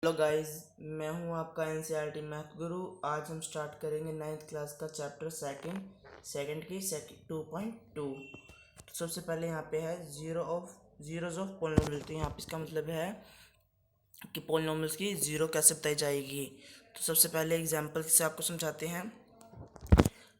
Hello guys, मैं हूं आपका एनसीईआरटी मैथ गुरु। आज हम स्टार्ट करेंगे 9th क्लास का चैप्टर सेकंड की 2.2। तो सबसे पहले यहाँ पे है जीरोज ऑफ पोलिनोमियल। तो यहाँ पे इसका मतलब है कि पोलिनोमियल्स की ज़ीरो कैसे बताई जाएगी। तो सबसे पहले एग्जांपल से आपको समझाते हैं।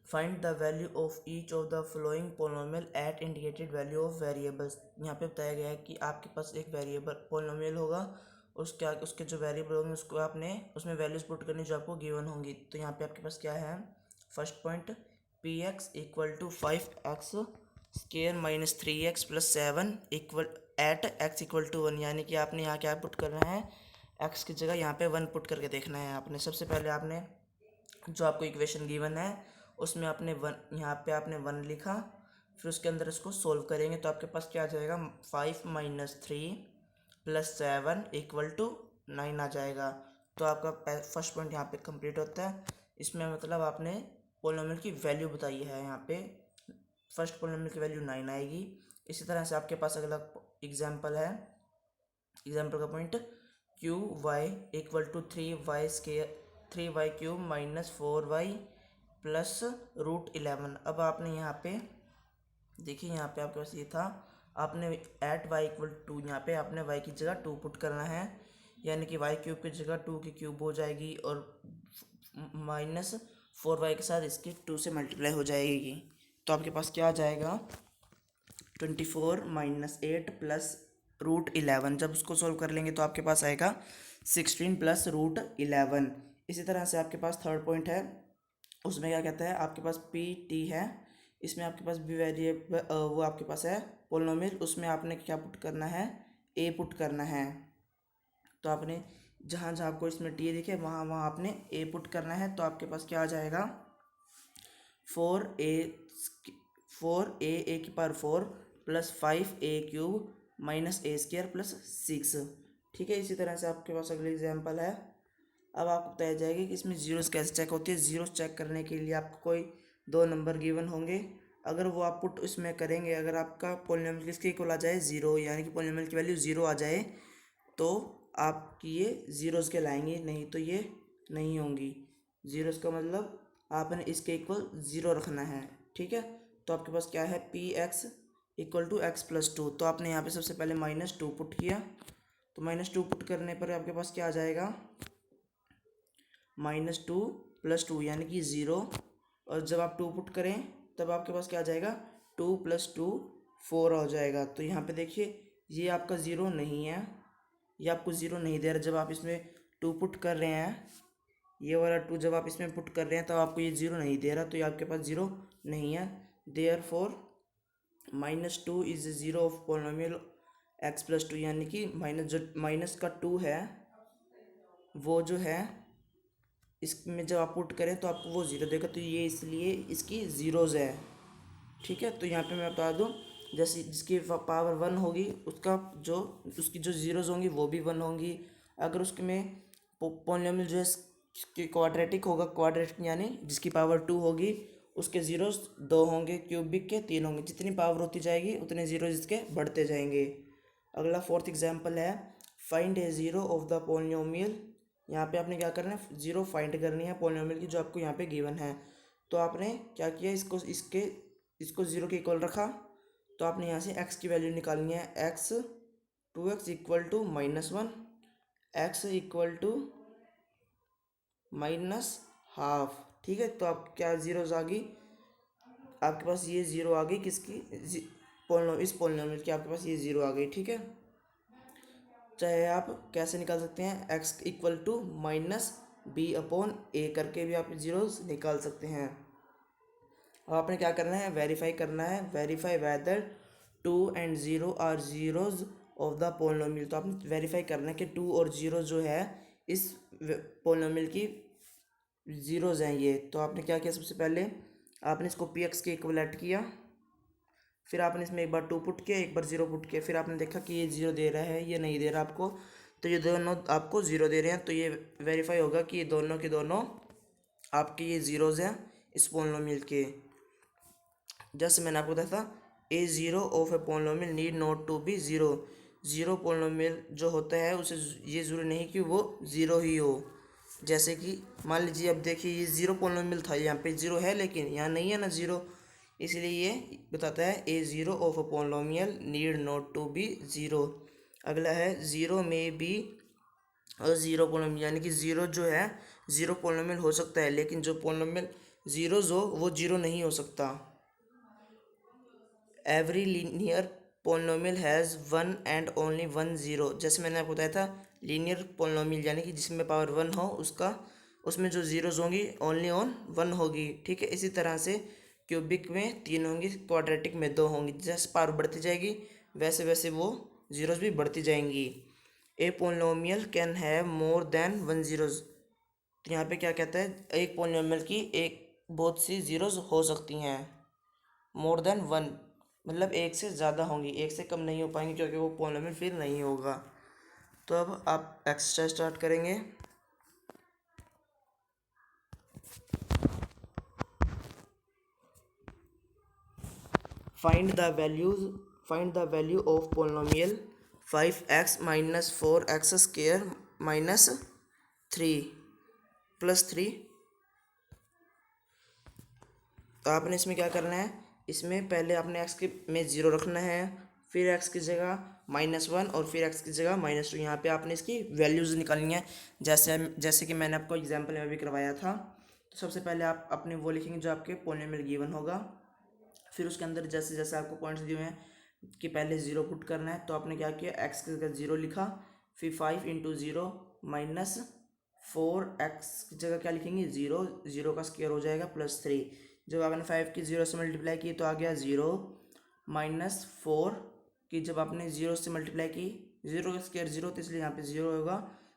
Find the value of each of the following polynomial at indicated value of variables. यहाँ पे बताया गया है कि आपके पास एक वेरिएबल पोलिनोमियल होगा, उसके जो वेरिएबल होंगे उसको आपने उसमें वैल्यूज पुट करनी जो आपको गिवन होंगी। तो यहाँ पे आपके पास क्या है, first point P x equal to 5x square minus 3x plus 7 equal at x equal to 1। यानी कि आपने यहाँ क्या पुट करना है, एक्स की जगह यहाँ पे 1 पुट करके देखना है। आपने सबसे पहले आपने जो आपको इक्वेशन गिवन है उसमें आपने 1, यहाँ पे आपने 1 लिखा, फिर उसके अंदर इसको सोल्व करेंगे तो आपके पास क्या आ जाएगा, 5 माइनस 3 प्लस 7 इक्वल टू 9 आ जाएगा। तो आपका फर्स्ट पॉइंट यहाँ पे कंप्लीट होता है। इसमें मतलब आपने पोलिनोमियल की वैल्यू बताई है। यहाँ पे फर्स्ट पोलिनोमियल की वैल्यू 9 आएगी। इसी तरह से आपके पास अगला एग्जाम्पल है, एग्जाम्पल का point Q Y equal to 3y cube minus 4y plus root 11। अब आपने यहाँ पे देखिए, यहाँ पे आपके पास ये था, आपने एट वाई इक्वल टू, यहाँ पे आपने वाई की जगह 2 पुट करना है। यानी कि वाई क्यूब की जगह 2 की क्यूब हो जाएगी और माइनस 4y के साथ इसकी 2 से मल्टीप्लाई हो जाएगी। तो आपके पास क्या आ जाएगा, 24 माइनस 8 प्लस रूट 11। जब उसको सोल्व कर लेंगे तो आपके पास आएगा 16 प्लस रूट 11। इसी तरह से आपके पास थर्ड पॉइंट है, उसमें क्या कहता है, आपके पास पी टी है, इसमें आपके पास भी वेरिएबल वो आपके पास है पोलिनोमियल, उसमें आपने क्या पुट करना है, ए पुट करना है। तो आपने जहाँ जहाँ आपको इसमें टी दिखे वहाँ वहाँ आपने ए पुट करना है। तो आपके पास क्या आ जाएगा, 4a की power 4 plus 5a cube minus a square plus 6। ठीक है, इसी तरह से आपके पास अगले एग्जाम्पल है। अब आपको बताया जाएगा कि इसमें जीरोस कैसे चेक होती है। जीरोस चेक करने के लिए आपको कोई 2 नंबर गिवन होंगे, अगर वो आप पुट इसमें करेंगे, अगर आपका पोलिनोमियल किसके इक्वल आ जाए, ज़ीरो, यानी कि पोलिनोमियल की वैल्यू ज़ीरो आ जाए तो आपकी ये ज़ीरोस के लाएंगे, नहीं तो ये नहीं होंगी। ज़ीरोस का मतलब आपने इसके इक्वल ज़ीरो रखना है। ठीक है, तो आपके पास क्या है, P x equal to x plus 2। तो आपने यहाँ पे सबसे पहले -2 पुट किया, तो -2 पुट करने पर आपके पास क्या आ जाएगा, -2 प्लस 2 यानी कि 0। और जब आप 2 पुट करें तब आपके पास क्या आ जाएगा, 2 प्लस 2 4 हो जाएगा। तो यहाँ पे देखिए, ये आपका ज़ीरो नहीं है, ये आपको ज़ीरो नहीं दे रहा। जब आप इसमें 2 पुट कर रहे हैं, ये वाला 2 जब आप इसमें पुट कर रहे हैं तो आपको ये ज़ीरो नहीं दे रहा, तो ये आपके पास ज़ीरो नहीं है। Therefore -2 is zero of polynomial x plus 2। यानी कि माइनस का 2 है, वो जो है इसमें जब आप पुट करें तो आपको वो ज़ीरो देगा, तो ये इसलिए इसकी ज़ीरोज़ है। ठीक है, तो यहाँ पे मैं बता दूँ, जैसे जिसकी पावर 1 होगी उसकी जो ज़ीरोज़ होंगी वो भी 1 होंगी। अगर उसके में पोलिनोमियल जो है क्वाड्रेटिक होगा, क्वाड्रेटिक यानी जिसकी पावर 2 होगी, उसके ज़ीरोज़ 2 होंगे, क्यूबिक के 3 होंगे। जितनी पावर होती जाएगी उतने ज़ीरोज़ इसके बढ़ते जाएंगे। अगला फोर्थ एग्जाम्पल है, find A zero of the polynomial. यहाँ पे आपने क्या करना है, ज़ीरो फाइंड करनी है पोलिनोमियल की जो आपको यहाँ पे गिवन है। तो आपने क्या किया, इसको ज़ीरो के इक्वल रखा, तो आपने यहाँ से x की वैल्यू निकालनी है, x 2x equal to -1, x equal to -half. ठीक है, तो आप क्या ज़ीरोज़ आ गई, आपके पास ये ज़ीरो आ गई किसकी, इस पोलिनोमियल की आपके पास ये ज़ीरो आ गई। ठीक है, चाहे आप कैसे निकाल सकते हैं, x इक्वल टू -b/a करके भी आप ज़ीरोज़ निकाल सकते हैं। अब आपने क्या करना है, वेरीफाई करना है, verify whether 2 and 0 are zeros of the polynomial. तो आपने वेरीफाई करना है कि 2 और 0 जो है इस पोलिनोमियल की ज़ीरोज़ हैं ये। तो आपने क्या किया, सबसे पहले आपने इसको पी एक्स के इक्वलेट किया, फिर आपने इसमें एक बार 2 पुट किया, एक बार 0 पुट किया, फिर आपने देखा कि ये 0 दे रहा है, ये नहीं दे रहा आपको, तो ये दोनों आपको 0 दे रहे हैं। तो ये वेरीफाई होगा कि ये दोनों के दोनों आपके ये ज़ीरोज़ हैं इस पोलिनोमियल के। जैसे मैंने आपको बताया था, a zero of a polynomial need not to be zero. Zero polynomial जो होता है उसे ये ज़रूरी नहीं कि वो ज़ीरो ही हो। जैसे कि मान लीजिए, अब देखिए ये ज़ीरो पोलिनोमियल था, यहाँ पे ज़ीरो है लेकिन यहाँ नहीं है ना ज़ीरो, इसलिए ये बताता है a zero of a polynomial need not to be zero. अगला है ज़ीरो में बी और ज़ीरो पोलिनोमियल, यानी कि ज़ीरो जो है ज़ीरो पोलिनोमियल हो सकता है लेकिन जो पोलिनोमियल ज़ीरोज़ हो वो ज़ीरो नहीं हो सकता। Every linear polynomial has one and only one zero. जैसे मैंने आपको बताया था, लीनियर पोलिनोमियल यानी कि जिसमें पावर वन हो उसका उसमें जो ज़ीरोज़ होंगी ओनली ऑन वन होगी, ठीक है। इसी तरह से क्यूबिक में तीन होंगी, क्वाड्रेटिक में दो होंगी। जैसे पावर बढ़ती जाएगी वैसे वैसे वो ज़ीरोज़ भी बढ़ती जाएंगी। A polynomial can have more than one zeros. तो यहाँ पे क्या कहता है, एक पोलिनोमियल की एक बहुत सी ज़ीरोज़ हो सकती हैं। मोर देन वन मतलब एक से ज़्यादा होंगी, एक से कम नहीं हो पाएंगी क्योंकि वो पोलिनोमियल फिर नहीं होगा। तो अब आप एक्सरसाइज स्टार्ट करेंगे। Find the value of polynomial 5x minus 4x square minus 3 plus 3। तो आपने इसमें क्या करना है, इसमें पहले आपने x के में ज़ीरो रखना है, फिर x की जगह -1 और फिर x की जगह -2। यहाँ पे आपने इसकी वैल्यूज़ निकालनी है, जैसे कि मैंने आपको एग्जांपल में भी करवाया था। तो सबसे पहले आप अपने वो लिखेंगे जो आपके पोलिनोमियल गिवन होगा। फिर उसके अंदर जैसे जैसे आपको पॉइंट्स दिए हुए हैं कि पहले ज़ीरो पुट करना है, तो आपने क्या किया, x की जगह ज़ीरो लिखा, फिर 5 इंटू ज़ीरो माइनस 4x की जगह क्या लिखेंगे, ज़ीरो, ज़ीरो का स्क्वायर हो जाएगा +3। जब आपने 5 की ज़ीरो से मल्टीप्लाई की तो आ गया ज़ीरो माइनस 4 की जब आपने ज़ीरो से मल्टीप्लाई की, ज़ीरो का स्क्वायर ज़ीरो तो इसलिए यहाँ पे ज़ीरो होगा,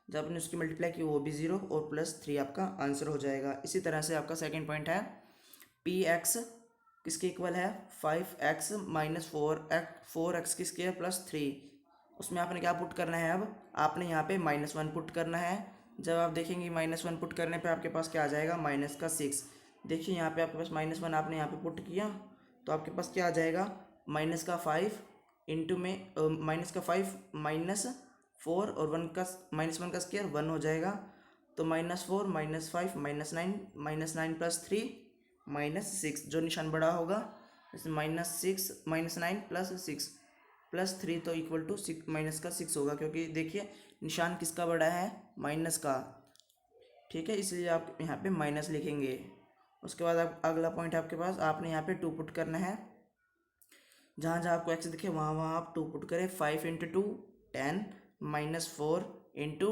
जब आपने उसकी मल्टीप्लाई की वो भी ज़ीरो और +3 आपका आंसर हो जाएगा। इसी तरह से आपका सेकेंड पॉइंट है, पी एक्स किसके इक्वल है, 5x माइनस 4x की स्क्वायर +3। उसमें आपने क्या पुट करना है, अब आपने यहाँ पे -1 पुट करना है। जब आप देखेंगे -1 पुट करने पे आपके पास क्या आ जाएगा, -6। देखिए यहाँ पे आपके पास -1 आपने यहाँ पे पुट किया तो आपके पास क्या आ जाएगा, -5 इंटू में -5 -4 और -1 का स्क्वायर 1 हो जाएगा। तो -4 -5 -9 -9 +3 -6, जो निशान बड़ा होगा इसमें -6 -9 +6 +3 तो इक्वल टू -6 होगा, क्योंकि देखिए निशान किसका बड़ा है, माइनस का, ठीक है, इसलिए आप यहाँ पे माइनस लिखेंगे। उसके बाद आप अगला पॉइंट आपके पास, आपने यहाँ पे 2 पुट करना है। जहाँ जहाँ आपको एक्स दिखे वहाँ वहाँ आप 2 पुट करें। 5 इंटू 2 10 -4 इंटू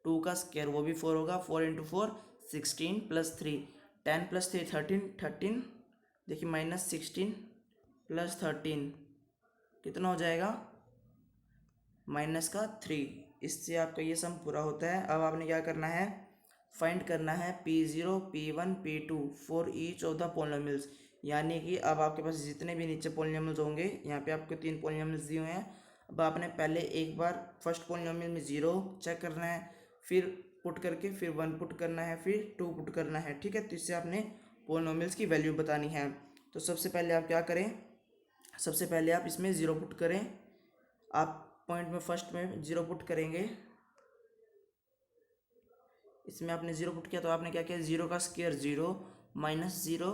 2 का स्क्वायर वो भी 4 होगा, 4 इंटू 4 16 +3 10 +3 13 देखिए -16 +13 कितना हो जाएगा, -3। इससे आपका ये सम पूरा होता है। अब आपने क्या करना है, फाइंड करना है P0 P1 P2 for each of the polynomials. यानी कि अब आपके पास जितने भी नीचे पोलिनोमियल्स होंगे, यहाँ पे आपको 3 पोलिनोमियल्स दिए हुए हैं। अब आपने पहले एक बार फर्स्ट पोलिनोमियल में 0 चेक करना है, फिर पुट करके फिर 1 पुट करना है, फिर 2 पुट करना है, ठीक है। तो इससे आपने पोलिनोमियल्स की वैल्यू बतानी है। तो सबसे पहले आप क्या करें, सबसे पहले आप इसमें 0 पुट करें। आप पॉइंट में फर्स्ट में 0 पुट करेंगे, इसमें आपने 0 पुट किया तो आपने क्या किया, 0 का स्क्वायर 0 -0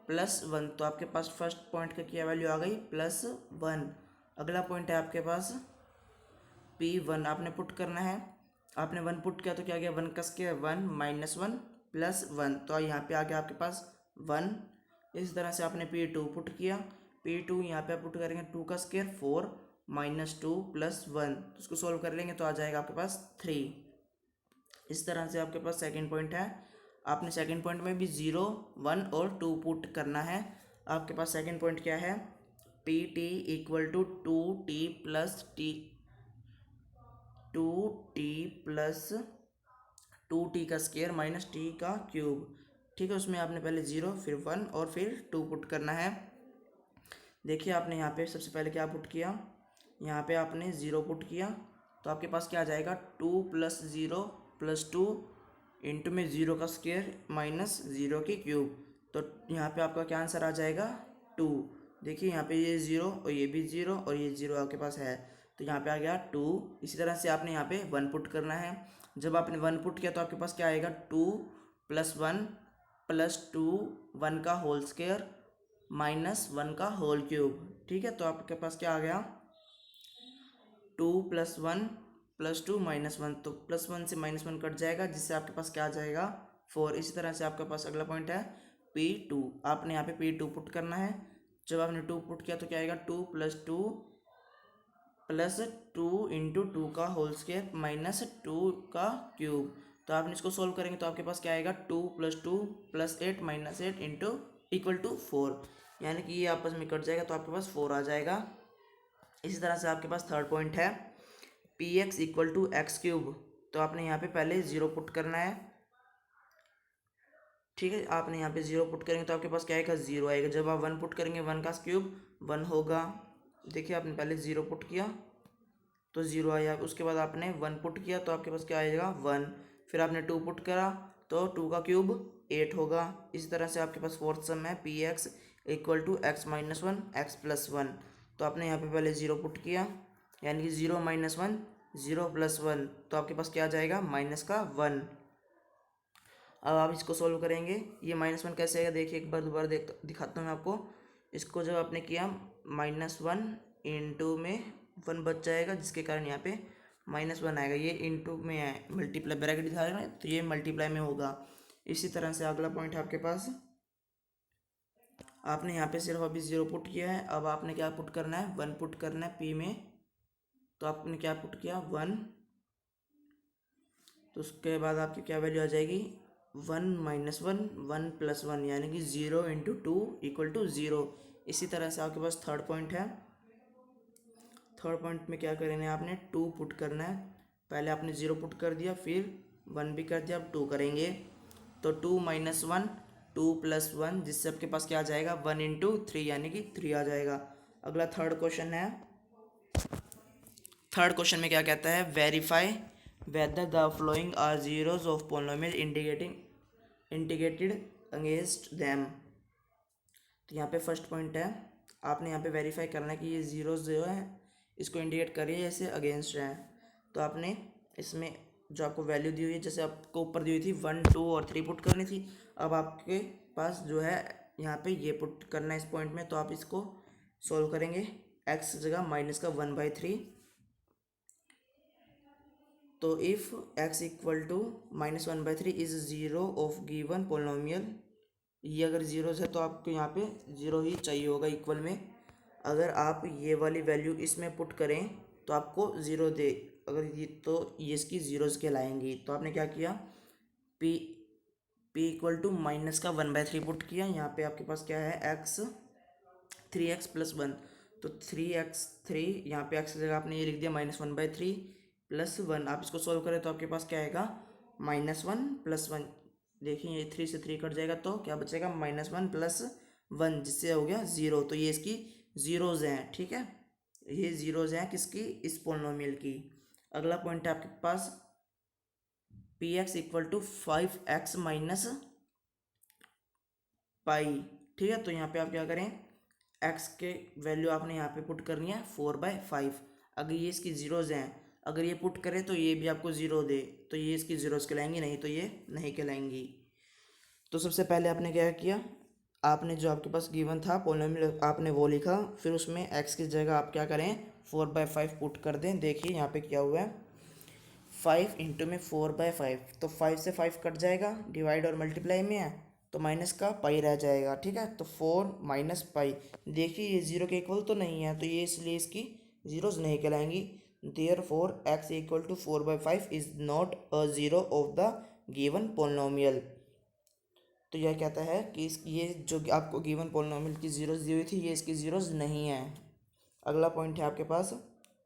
+1, तो आपके पास फर्स्ट पॉइंट का क्या वैल्यू आ गई, +1। अगला पॉइंट है आपके पास P1, आपने पुट करना है। आपने 1 पुट किया तो क्या गया, 1 का स्क्वायर 1 -1 +1, तो यहाँ पे आ गया आपके पास 1। इस तरह से आपने P2 पुट किया। P2 यहाँ पे पुट करेंगे 2 का स्क्वायर 4 -2 +1, तो उसको सोल्व कर लेंगे तो आ जाएगा आपके पास 3। इस तरह से आपके पास सेकंड पॉइंट है। आपने सेकंड पॉइंट में भी 0 1 और 2 पुट करना है। आपके पास सेकंड पॉइंट क्या है, P T equal to 2t plus 2t का स्क्वायर माइनस टी का क्यूब, ठीक है। उसमें आपने पहले 0 फिर 1 और फिर 2 पुट करना है। देखिए आपने यहाँ पे सबसे पहले क्या पुट किया, यहाँ पे आपने 0 पुट किया तो आपके पास क्या आ जाएगा, 2 + 0 + 2 इंटू में 0 का स्क्वायर माइनस 0 की क्यूब, तो यहाँ पे आपका क्या आंसर आ जाएगा, 2। देखिए यहाँ पे ये 0 और ये भी 0 और ये 0 आपके पास है, तो यहाँ पे आ गया 2। इसी तरह से आपने यहाँ पे 1 पुट करना है। जब आपने 1 पुट किया तो आपके पास क्या आएगा, 2 + 1 + 2 1 का होल स्क्वायर माइनस 1 का होल क्यूब। ठीक है, तो आपके पास क्या आ गया, 2 + 1 + 2 -1, तो +1 से -1 कट जाएगा, जिससे आपके पास क्या आ जाएगा, 4। इसी तरह से आपके पास अगला पॉइंट है P2। आपने यहाँ पे P2 पुट करना है। जब आपने 2 पुट किया तो क्या आएगा, 2 + 2 + 2 × 2 का होल स्क्वायर माइनस 2 का क्यूब। तो आपने इसको सोल्व करेंगे तो आपके पास क्या आएगा, 2 + 2 + 8 -8 = 4, यानी कि ये आपस में कट जाएगा तो आपके पास 4 आ जाएगा। इसी तरह से आपके पास थर्ड पॉइंट है Px = x³। तो आपने यहाँ पे पहले 0 पुट करना है। ठीक है, आपने यहाँ पे 0 पुट करेंगे तो आपके पास क्या आएगा, 0 आएगा। जब आप 1 पुट करेंगे 1 का क्यूब 1 होगा। देखिए, आपने पहले 0 पुट किया तो 0 आया, उसके बाद आपने 1 पुट किया तो आपके पास क्या आएगा, 1। फिर आपने 2 पुट करा तो 2 का क्यूब 8 होगा। इसी तरह से आपके पास फोर्थ सम है Px = x - 1 x + 1। तो आपने यहाँ पे पहले 0 पुट किया, यानी कि 0 - 1 0 + 1, तो आपके पास क्या आ जाएगा, -1। अब आप इसको सोल्व करेंगे। ये -1 कैसे आएगा, देखिए एक बार दोबारा दिखाता हूँ मैं आपको। इसको जब आपने किया -1 इंटू में 1 बच जाएगा, जिसके कारण यहाँ पे -1 आएगा। ये इंटू में है, मल्टीप्लाई ब्रैकेट दिखा रहा है, तो ये मल्टीप्लाई में होगा। इसी तरह से अगला पॉइंट है आपके पास, आपने यहाँ पे सिर्फ अभी 0 पुट किया है। अब आपने क्या पुट करना है, 1 पुट करना है P में। तो आपने क्या पुट किया, 1। तो उसके बाद आपकी क्या वैल्यू आ जाएगी, 1 - 1 1 + 1, यानी कि 0 × 2 = 0। इसी तरह से आपके पास थर्ड पॉइंट है। थर्ड पॉइंट में क्या करेंगे, आपने 2 पुट करना है। पहले आपने 0 पुट कर दिया, फिर 1 भी कर दिया, अब 2 करेंगे। तो 2 - 1 2 + 1, जिससे आपके पास क्या आ जाएगा, 1 × 3, यानी कि 3 आ जाएगा। अगला थर्ड क्वेश्चन है। थर्ड क्वेश्चन में क्या कहता है, verify whether the following are zeros of polynomial integrated against them. तो यहाँ पे फर्स्ट पॉइंट है, आपने यहाँ पे वेरीफाई करना है कि ये जीरोज जो है इसको इंडिकेट करिए जैसे अगेंस्ट है। तो आपने इसमें जो आपको वैल्यू दी हुई है, जैसे आपको ऊपर दी हुई थी 1 2 और 3 पुट करनी थी, अब आपके पास जो है यहाँ पे ये पुट करना है इस पॉइंट में। तो आप इसको सोल्व करेंगे, x जगह -1/3। तो if x = -1/3 is zero of given polynomial, ये अगर जीरोज है तो आपको यहाँ पे 0 ही चाहिए होगा इक्वल में। अगर आप ये वाली वैल्यू इसमें पुट करें तो आपको 0 दे, अगर ये तो ये इसकी जीरोज कहलाएंगी। तो आपने क्या किया, p = -1/3 पुट किया। यहाँ पे आपके पास क्या है, x 3x + 1, तो 3x3, यहाँ पे x की जगह आपने ये लिख दिया -1/3 + 1। आप इसको सोल्व करें तो आपके पास क्या आएगा, -1 + 1। देखिए ये 3 से 3 कट जाएगा तो क्या बचेगा, -1 + 1, जिससे हो गया 0। तो ये इसकी जीरोज हैं। ठीक है, ये जीरोज हैं किसकी, इस पोलिनोमियल की। अगला पॉइंट है आपके पास Px = 5x - पाई। ठीक है, तो यहाँ पे आप क्या करें, x के वैल्यू आपने यहाँ पे पुट करनी है 4/5। अगर ये इसकी जीरोज हैं, अगर ये पुट करें तो ये भी आपको 0 दे, तो ये इसकी जीरोज कहलाएंगी, नहीं तो ये नहीं कहलाएंगी। तो सबसे पहले आपने क्या किया, आपने जो आपके पास गिवन था पोलिनोमियल आपने वो लिखा, फिर उसमें x की जगह आप क्या करें, 4/5 पुट कर दें। देखिए यहाँ पे क्या हुआ है, 5 इंटू में 4/5, तो 5 से 5 कट जाएगा, डिवाइड और मल्टीप्लाई में है तो माइनस का पाई रह जाएगा। ठीक है, तो 4 - पाई, देखिए ये 0 के इक्वल तो नहीं है, तो ये इसलिए इसकी जीरोज नहीं कहलाएंगी। Therefore x = 4/5 is not a zero of the given polynomial. तो यह कहता है कि ये जो आपको गिवन पोलिनोमियल की जीरोज दी हुई थी, ये इसकी जीरोज नहीं है। अगला पॉइंट है आपके पास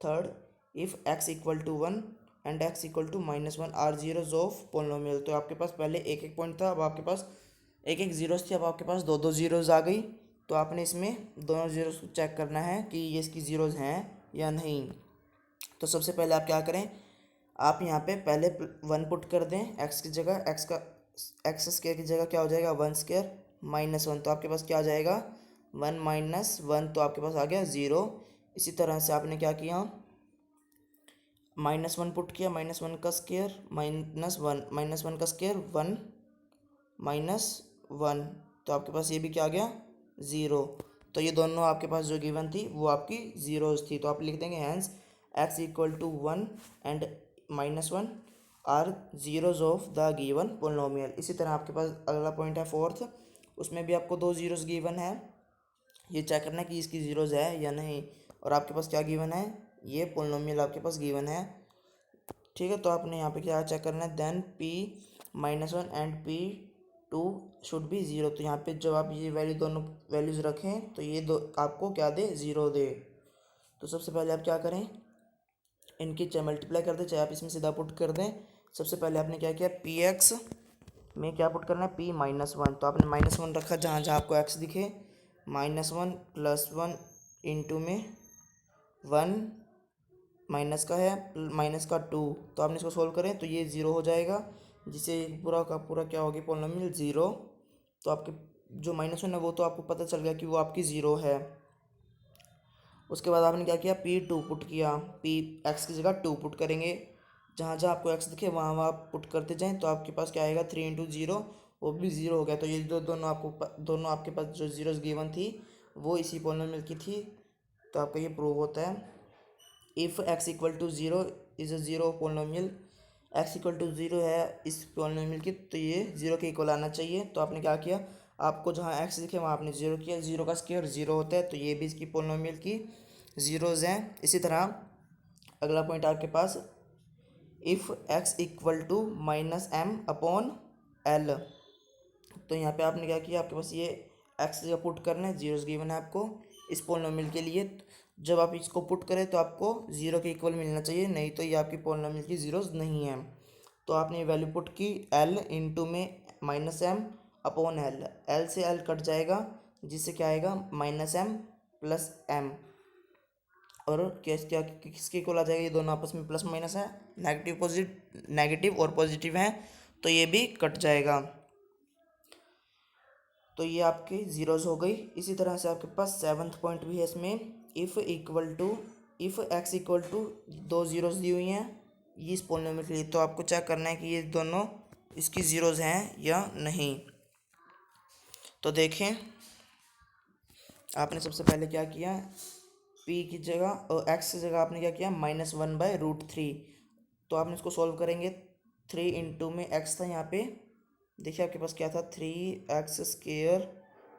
third, if x = 1 and x = -1 are zeros of polynomial. तो आपके पास पहले एक एक पॉइंट था, अब आपके पास एक एक जीरोज थी, अब आपके पास 2 2 जीरोज आ गई। तो आपने इसमें दोनों जीरोज को चेक करना है कि ये इसकी जीरोज हैं या नहीं। तो सबसे पहले आप क्या करें, आप यहाँ पे पहले 1 पुट कर दें x की जगह, x² की जगह क्या हो जाएगा, 1² -1, तो आपके पास क्या आ जाएगा, 1 - 1, तो आपके पास आ गया 0। इसी तरह से आपने क्या किया, -1 पुट किया, -1 का स्क्वायर -1 का स्क्वायर 1 -1, तो आपके पास ये भी क्या आ गया 0। तो ये दोनों आपके पास जो गिवन थी वो आपकी ज़ीरोज़ थी, तो आप लिख देंगे hence x equal to 1 and -1 are zeros of the given polynomial. इसी तरह आपके पास अगला पॉइंट है फोर्थ, उसमें भी आपको 2 ज़ीरोज़ गिवन है, ये चेक करना है कि इसकी ज़ीरोज़ है या नहीं। और आपके पास क्या गिवन है, ये पोलिनोमियल आपके पास गिवन है, ठीक है। तो आपने यहाँ पे क्या चेक करना है, then p-1 and p2 should be zero. तो यहाँ पे जब आप ये वैल्यू दोनों वैल्यूज़ रखें तो ये दो आपको क्या दे, ज़ीरो दे। तो सबसे पहले आप क्या करें, इनकी चाहे मल्टीप्लाई कर दें चाहे आप इसमें सीधा पुट कर दें। सबसे पहले आपने क्या किया, पी एक्स में क्या पुट करना है, p-1, तो आपने -1 रखा जहाँ जहाँ आपको x दिखे, -1 +1 इंटू में 1 माइनस का है -2, तो आपने इसको सोल्व करें तो ये ज़ीरो हो जाएगा, जिससे पूरा का पूरा क्या होगी पॉलिनोमियल ज़ीरो। तो आपके जो -1 है वो तो आपको पता चल गया कि वो आपकी ज़ीरो है। उसके बाद आपने क्या किया, p2 पुट किया, p x की जगह 2 पुट करेंगे, जहाँ जहाँ आपको x दिखे वहाँ वहाँ पुट करते जाएं, तो आपके पास क्या आएगा 3 इंटू ज़ीरो, वो भी ज़ीरो हो गया। तो ये दोनों आपके पास जो ज़ीरोज़ गिवन थी वो इसी पॉलिनोमियल की थी, तो आपका ये प्रूव होता है। If x equal to zero is a zero polynomial, x equal to zero है इस पोलिनोमियल की, तो ये ज़ीरो के इक्वल आना चाहिए। तो आपने क्या किया, आपको जहाँ x दिखे वहाँ आपने ज़ीरो किया, ज़ीरो का स्क्वायर ज़ीरो होता है, तो ये भी इसकी पोलिनोमियल की ज़ीरोज़ हैं। इसी तरह अगला पॉइंट आपके पास, if x equal to -m/l, तो यहाँ पे आपने क्या किया, आपके पास ये x जगह पुट करना है, जीरोस गिवन है आपको इस पोलिनोमियल के लिए। जब आप इसको पुट करें तो आपको ज़ीरो के इक्वल मिलना चाहिए, नहीं तो ये आपकी पोलिनोमियल की ज़ीरोस नहीं है। तो आपने ये वैल्यू पुट की, l इंटू में -m/l, l से l कट जाएगा, जिससे क्या आएगा -m + m, और क्या किसके इक्वल आ जाएगा, ये दोनों आपस में प्लस माइनस है, नेगेटिव और पॉजिटिव हैं, तो ये भी कट जाएगा। तो ये आपकी ज़ीरोज़ हो गई। इसी तरह से आपके पास सेवन्थ पॉइंट भी है इसमें, if x equal to 2 zeros दी हुई हैं ये इस पोलिनोमियल के लिए, तो आपको चेक करना है कि ये दोनों इसकी ज़ीरोज़ हैं या नहीं। तो देखें, आपने सबसे पहले क्या किया, p की जगह और x की जगह आपने क्या किया, -1/√3, तो आपने इसको सॉल्व करेंगे। 3 इंटू में x था यहाँ पे, देखिए आपके पास क्या था, 3x²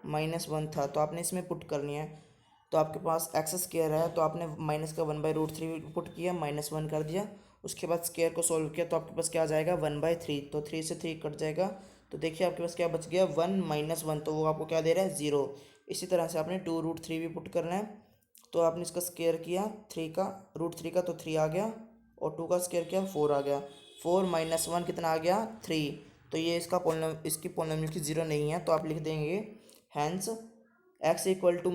-1 था, तो आपने इसमें पुट करनी है। तो आपके पास x² है, तो आपने माइनस का 1/√3 पुट किया, -1 कर दिया, उसके बाद स्क्वायर को सॉल्व किया, तो आपके पास क्या आ जाएगा 1/3, तो 3 से 3 कट जाएगा, तो देखिए आपके पास क्या बच गया 1 -1, तो वो आपको क्या दे रहा है 0। इसी तरह से आपने 2√3 भी पुट करना है, तो आपने इसका स्क्वायर किया 3 का, √3 का, तो 3 आ गया, और 2 का स्क्वायर किया 4 आ गया, 4 -1 कितना आ गया 3, तो ये इसकी पोलिनोमियल की ज़ीरो नहीं है, तो आप लिख देंगे hence x equal to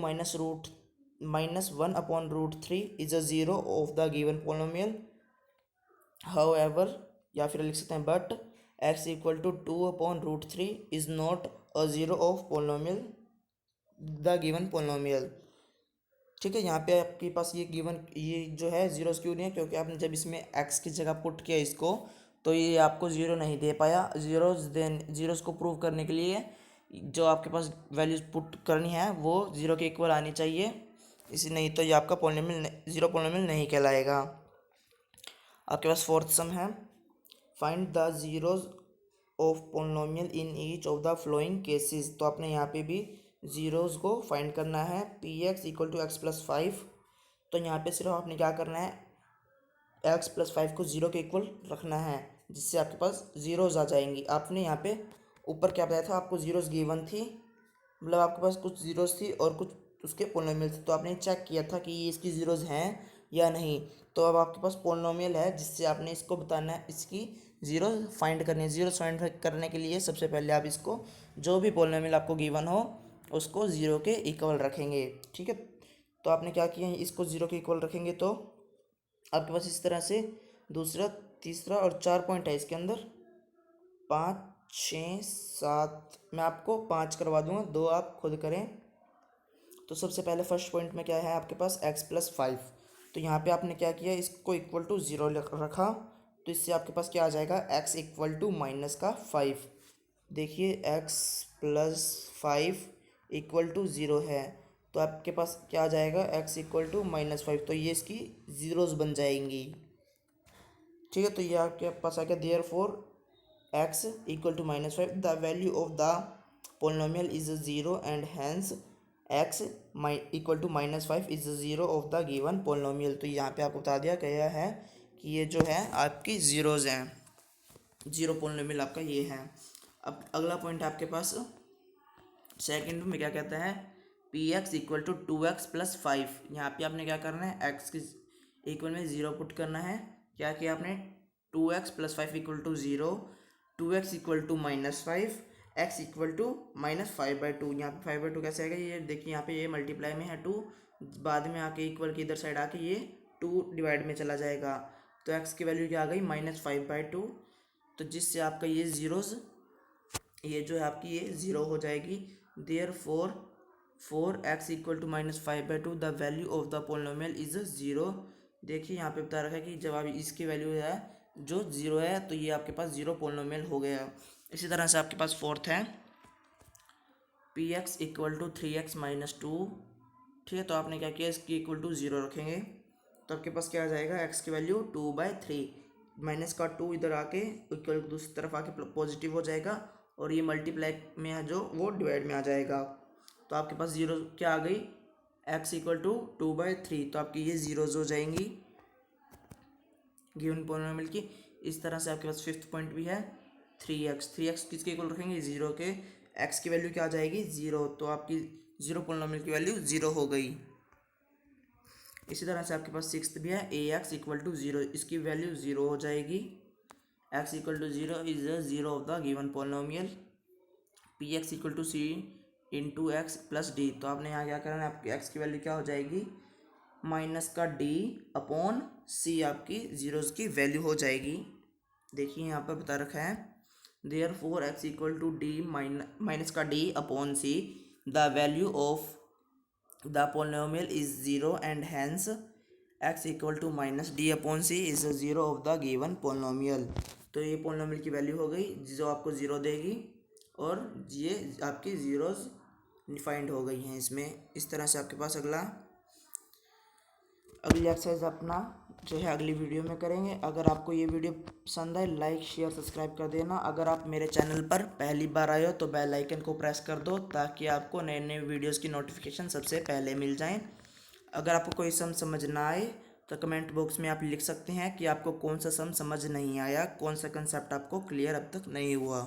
-1/√3 is a zero of the given polynomial, however, या फिर लिख सकते हैं but x equal to 2/√3 is not a zero of polynomial the given polynomial. ठीक है, यहाँ पे आपके पास ये जो है ज़ीरोज़ क्यों नहीं है, क्योंकि आपने जब इसमें x की जगह पुट किया इसको, तो ये आपको ज़ीरो नहीं दे पाया। ज़ीरोज़ को प्रूव करने के लिए जो आपके पास वैल्यूज़ पुट करनी है वो ज़ीरो के इक्वल आनी चाहिए, इसी नहीं तो ये आपका पोलिनोमियल ज़ीरो पोलिनोमियल नहीं कहलाएगा। आपके पास फोर्थ सम है, find the zeros of polynomial in each of the flowing cases, तो आपने यहाँ पे भी ज़ीरोज़ को फाइंड करना है। px इक्वल टू x+5, तो यहाँ पे सिर्फ आपने क्या करना है, x+5 को ज़ीरो के इक्वल रखना है, जिससे आपके पास ज़ीरोज़ आ जाएंगी। आपने यहाँ पे ऊपर क्या बताया था, आपको ज़ीरोज़ गिवन थी, मतलब आपके पास कुछ ज़ीरोज़ थी और कुछ उसके पोलिनोमियल थे, तो आपने चेक किया था कि ये इसकी ज़ीरोज़ हैं या नहीं। तो अब आपके पास पोलिनोमियल है, जिससे आपने इसको बताना है, इसकी ज़ीरो फाइंड करनी है। ज़ीरो फाइंड करने के लिए सबसे पहले आप इसको जो भी पोलिनोमियल आपको गिवन हो उसको ज़ीरो के इक्वल रखेंगे, ठीक है। तो आपने क्या किया, इसको ज़ीरो के इक्वल रखेंगे, तो आपके पास इस तरह से दूसरा, तीसरा और 4 पॉइंट है इसके अंदर, 5 6 7, मैं आपको 5 करवा दूंगा, 2 आप खुद करें। तो सबसे पहले फर्स्ट पॉइंट में क्या है आपके पास x+5, तो यहाँ पे आपने क्या किया, इसको इक्वल टू 0 रखा, तो इससे आपके पास क्या आ जाएगा, x इक्वल टू माइनस का 5। देखिए x प्लस 5 इक्वल टू 0 है, तो आपके पास क्या आ जाएगा, x इक्वल टू -5। तो ये इसकी ज़ीरोज़ बन जाएंगी। ठीक है, तो ये आपके पास आ गया therefore x equal to -5 the value of the polynomial is 0 and hence x equal to -5 is 0 of the given polynomial. तो यहाँ पे आपको बता दिया गया है कि ये जो है आपकी ज़ीरोज़ हैं, ज़ीरो पोलिनोमियल आपका ये है। अब अगला पॉइंट आपके पास सेकंड में क्या कहता है, P x equal to 2x plus 5। यहाँ पे आपने क्या करना है, x के इक्वल में 0 पुट करना है। क्या किया आपने, 2x plus 5 equal to 0, 2x equal to -5, x equal to -5/2। यहाँ पे 5/2 कैसे आएगा, ये देखिए यहाँ पे ये मल्टीप्लाई में है 2, बाद में आके इक्वल की इधर साइड आके ये 2 डिवाइड में चला जाएगा, तो x की वैल्यू क्या आ गई, -5/2। तो जिससे आपका ये ज़ीरोज़, ये जो है आपकी ये 0 हो जाएगी। Therefore x equal to -5/2 the value of the polynomial is 0। देखिए यहाँ पे बता रखा है कि जब आप इसकी वैल्यू है जो 0 है, तो ये आपके पास 0 पोलिनोमियल हो गया। इसी तरह से आपके पास फोर्थ है P x equal to 3x - 2। ठीक है, तो आपने क्या किया, इसकी इक्वल टू 0 रखेंगे, तो आपके पास क्या आ जाएगा, x की वैल्यू 2/3, माइनस का 2 इधर आके इक्वल दूसरी तरफ आके पॉजिटिव हो जाएगा, और ये मल्टीप्लाई में है जो वो डिवाइड में आ जाएगा। तो आपके पास 0 क्या आ गई, x इक्वल टू 2/3। तो आपकी ये ज़ीरोज़ हो जाएंगी गिवन पोलिनोमियल की। इस तरह से आपके पास फिफ्थ पॉइंट भी है 3x किसके इक्वल रखेंगे, 0 के। x की वैल्यू क्या आ जाएगी, 0, तो आपकी 0 पोलिनोमियल की वैल्यू 0 हो गई। इसी तरह से आपके पास सिक्स्थ भी है ax इक्वल टू 0, इसकी वैल्यू 0 हो जाएगी। x equal to 0 is 0 of the given polynomial. P x equal to c into x plus d. तो आपने यहाँ क्या करना है, आपकी x की वैल्यू क्या हो जाएगी, माइनस का d अपॉन c, आपकी ज़ीरोज़ की वैल्यू हो जाएगी। देखिए यहाँ पर बता रखा है therefore x equal to d minus का d upon c the value of the polynomial is 0 and hence x equal to -d upon c is 0 of the given polynomial. तो ये पोलिनोमियल की वैल्यू हो गई जो आपको 0 देगी, और ये आपकी ज़ीरोज़ डिफाइंड हो गई हैं इसमें। इस तरह से आपके पास अगली एक्सरसाइज अपना जो है अगली वीडियो में करेंगे। अगर आपको ये वीडियो पसंद आए, लाइक शेयर सब्सक्राइब कर देना। अगर आप मेरे चैनल पर पहली बार आए हो तो बेल आइकन को प्रेस कर दो, ताकि आपको नए नए वीडियोस की नोटिफिकेशन सबसे पहले मिल जाएं। अगर आपको कोई सम समझ ना आए तो कमेंट बॉक्स में आप लिख सकते हैं कि आपको कौन सा सम समझ नहीं आया, कौन सा कंसेप्ट आपको क्लियर अब तक नहीं हुआ।